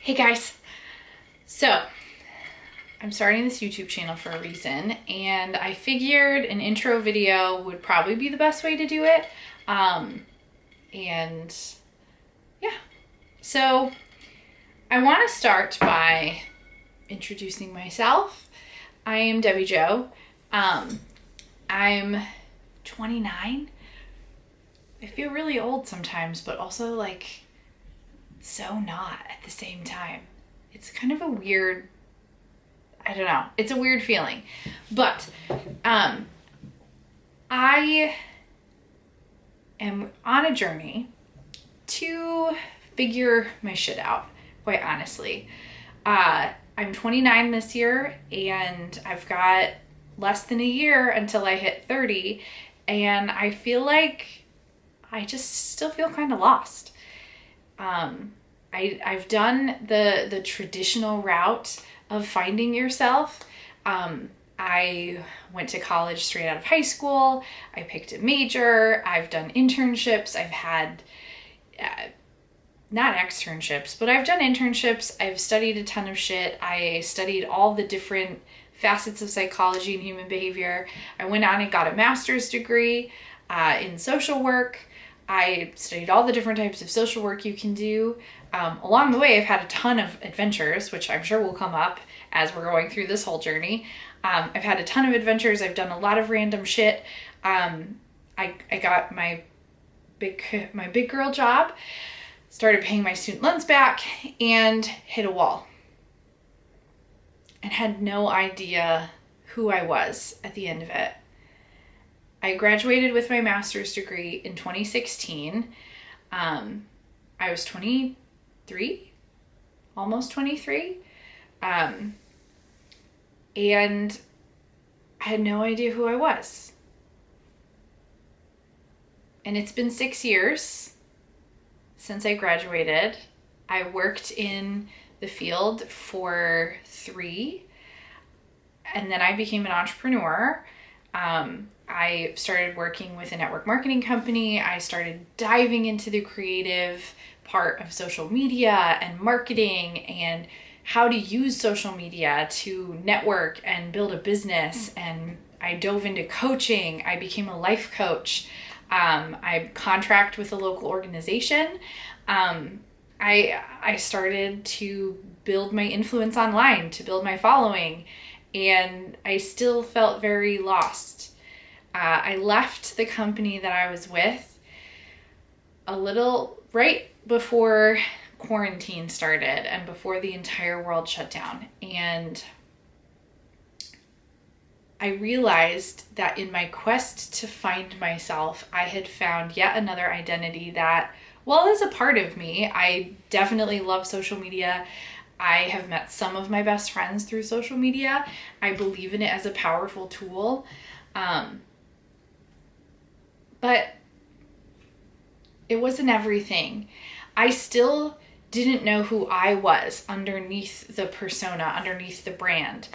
Hey guys, so I'm starting this YouTube channel for a reason, and I figured an intro video would probably be the best way to do it. And yeah, so I want to start by introducing myself. I am Debbie Jo. I'm 29. I feel really old sometimes, but also like so not at the same time. It's kind of a weird, I don't know. It's a weird feeling. But I am on a journey to figure my shit out, quite honestly. I'm 29 this year, and I've got less than a year until I hit 30, and I feel like I just still feel kind of lost. I've done the traditional route of finding yourself. I went to college straight out of high school. I picked a major. I've done internships. I've had, not externships, but I've done internships. I've studied a ton of shit. I studied all the different facets of psychology and human behavior. I went on and got a master's degree in social work. I studied all the different types of social work you can do. Along the way, I've had a ton of adventures, which I'm sure will come up as we're going through this whole journey. I've had a ton of adventures. I've done a lot of random shit. I got my big girl job, started paying my student loans back, and hit a wall. And had no idea who I was at the end of it. I graduated with my master's degree in 2016. I was 23, almost 23. And I had no idea who I was. And it's been 6 years since I graduated. I worked in the field for 3, and then I became an entrepreneur. I started working with a network marketing company. I started diving into the creative part of social media and marketing and how to use social media to network and build a business. And I dove into coaching. I became a life coach. I contract with a local organization. I started to build my influence online, to build my following, and I still felt very lost. I left the company that I was with a little right before quarantine started and before the entire world shut down. And I realized that in my quest to find myself, I had found yet another identity that, well, is a part of me. I definitely love social media. I have met some of my best friends through social media. I believe in it as a powerful tool. But it wasn't everything. I still didn't know who I was underneath the persona, underneath the brand.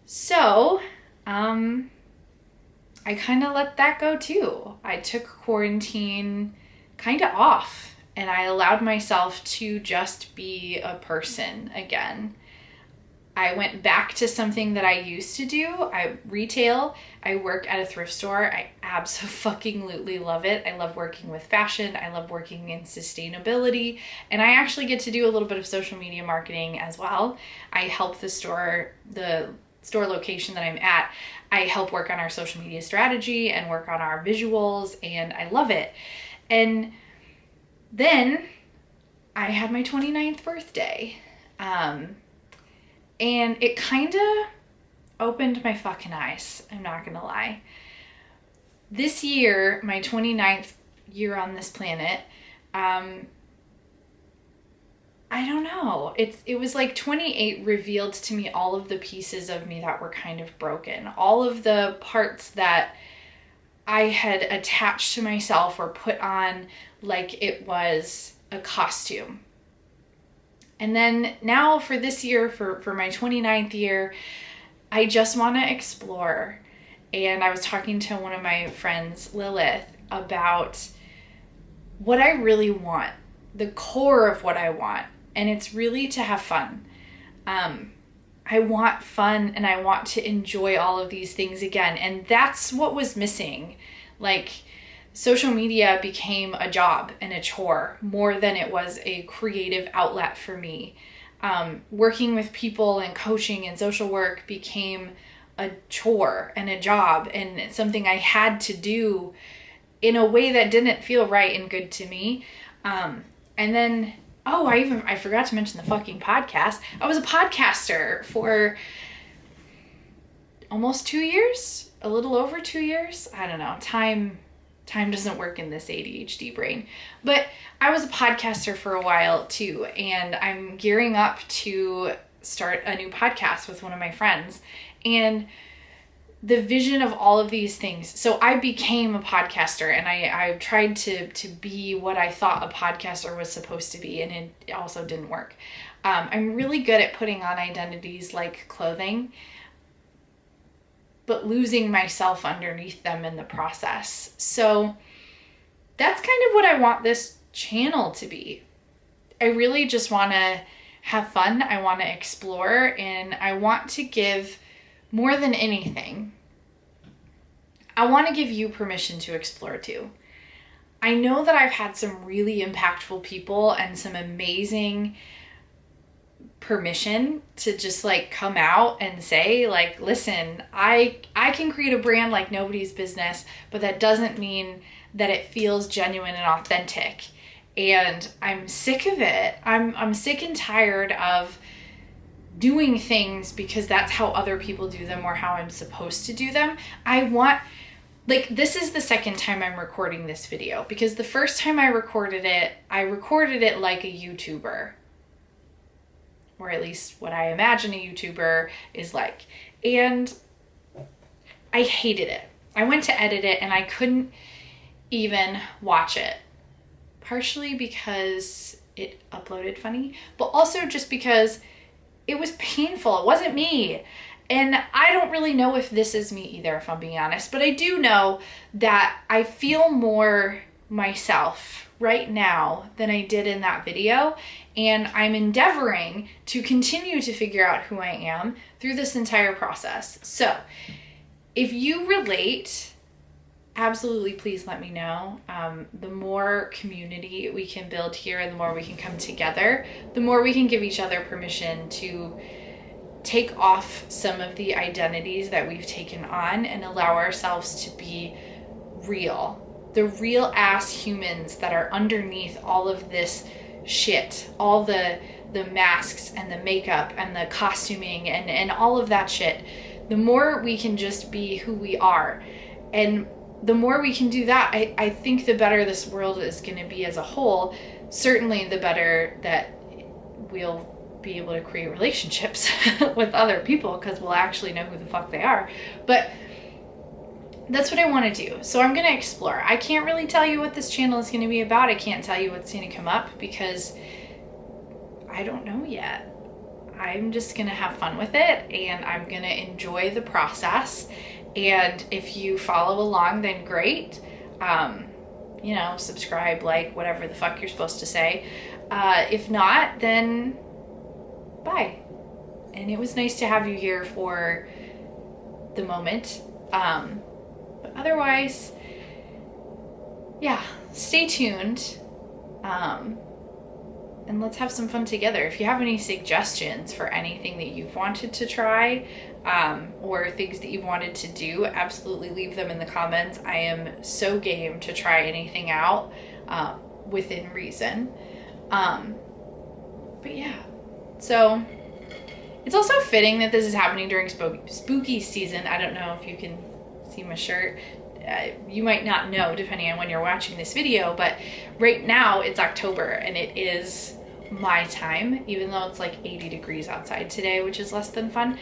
So, I kind of let that go too. I took quarantine kind of off, and I allowed myself to just be a person again. I went back to something that I used to do. Retail. I work at a thrift store. I absolutely love it. I love working with fashion. I love working in sustainability. And I actually get to do a little bit of social media marketing as well. I help the store location that I'm at. I help work on our social media strategy and work on our visuals, and I love it. And then I had my 29th birthday. And it kind of opened my fucking eyes. I'm not going to lie. This year, my 29th year on this planet, I don't know. It was like 28 revealed to me all of the pieces of me that were kind of broken. All of the parts that I had attached to myself or put on like it was a costume. And then now for this year, for my 29th year, I just want to explore. And I was talking to one of my friends, Lilith, about what I really want, the core of what I want. and it's really to have fun. I want fun and I want to enjoy all of these things again. And that's what was missing. Like, social media became a job and a chore more than it was a creative outlet for me. Working with people and coaching and social work became a chore and a job and something I had to do in a way that didn't feel right and good to me. And then, I forgot to mention the fucking podcast. I was a podcaster for almost 2 years, a little over 2 years. I don't know. Time doesn't work in this ADHD brain. But I was a podcaster for a while too, and I'm gearing up to start a new podcast with one of my friends. And the vision of all of these things. So I became a podcaster, and I tried to be what I thought a podcaster was supposed to be, and it also didn't work. I'm really good at putting on identities like clothing, but losing myself underneath them in the process. So that's kind of what I want this channel to be. I really just want to have fun. I want to explore, and I want to give, more than anything, I want to give you permission to explore too. I know that I've had some really impactful people and some amazing permission to just like come out and say, like, listen, I can create a brand like nobody's business, but that doesn't mean that it feels genuine and authentic. And I'm sick of it. I'm sick and tired of doing things because that's how other people do them or how I'm supposed to do them. This is the second time I'm recording this video, because the first time I recorded it like a YouTuber, or at least what I imagine a YouTuber is like. And I hated it. I went to edit it and I couldn't even watch it. Partially because it uploaded funny, but also just because it was painful. It wasn't me. And I don't really know if this is me either, if I'm being honest, but I do know that I feel more myself right now than I did in that video. And I'm endeavoring to continue to figure out who I am through this entire process. So if you relate, absolutely please let me know. The more community we can build here, the more we can come together, the more we can give each other permission to take off some of the identities that we've taken on and allow ourselves to be real. The real ass humans that are underneath all of this shit, all the masks and the makeup and the costuming and all of that shit. The more we can just be who we are, and the more we can do that, I think the better this world is going to be as a whole. Certainly the better that we'll be able to create relationships with other people, because we'll actually know who the fuck they are. But that's what I want to do. So I'm going to explore. I can't really tell you what this channel is going to be about. I can't tell you what's going to come up because I don't know yet. I'm just going to have fun with it, and I'm going to enjoy the process. And if you follow along, then great. Subscribe, like, whatever the fuck you're supposed to say. If not, then bye. And it was nice to have you here for the moment. But otherwise, yeah, stay tuned. And let's have some fun together. If you have any suggestions for anything that you've wanted to try, or things that you've wanted to do, absolutely leave them in the comments. I am so game to try anything out within reason. But yeah, so it's also fitting that this is happening during spooky season. I don't know if you can see my shirt. You might not know depending on when you're watching this video, but right now it's October and it is my time, even though it's like 80 degrees outside today, which is less than fun.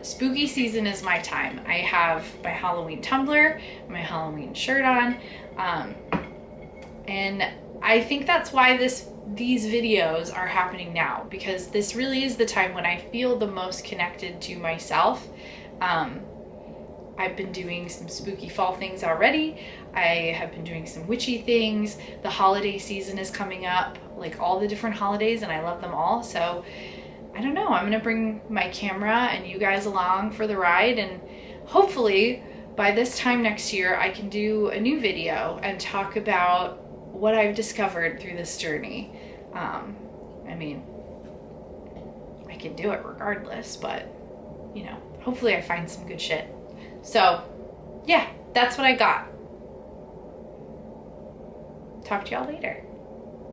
Spooky season is my time. I have my Halloween tumbler, my Halloween shirt on, and I think that's why these videos are happening now, because this really is the time when I feel the most connected to myself. I've been doing some spooky fall things already. I have been doing some witchy things. The holiday season is coming up, like all the different holidays, and I love them all. So I don't know, I'm gonna bring my camera and you guys along for the ride, and hopefully by this time next year I can do a new video and talk about what I've discovered through this journey. I mean, I can do it regardless, but you know, hopefully I find some good shit. So yeah, that's what I got. Talk to y'all later.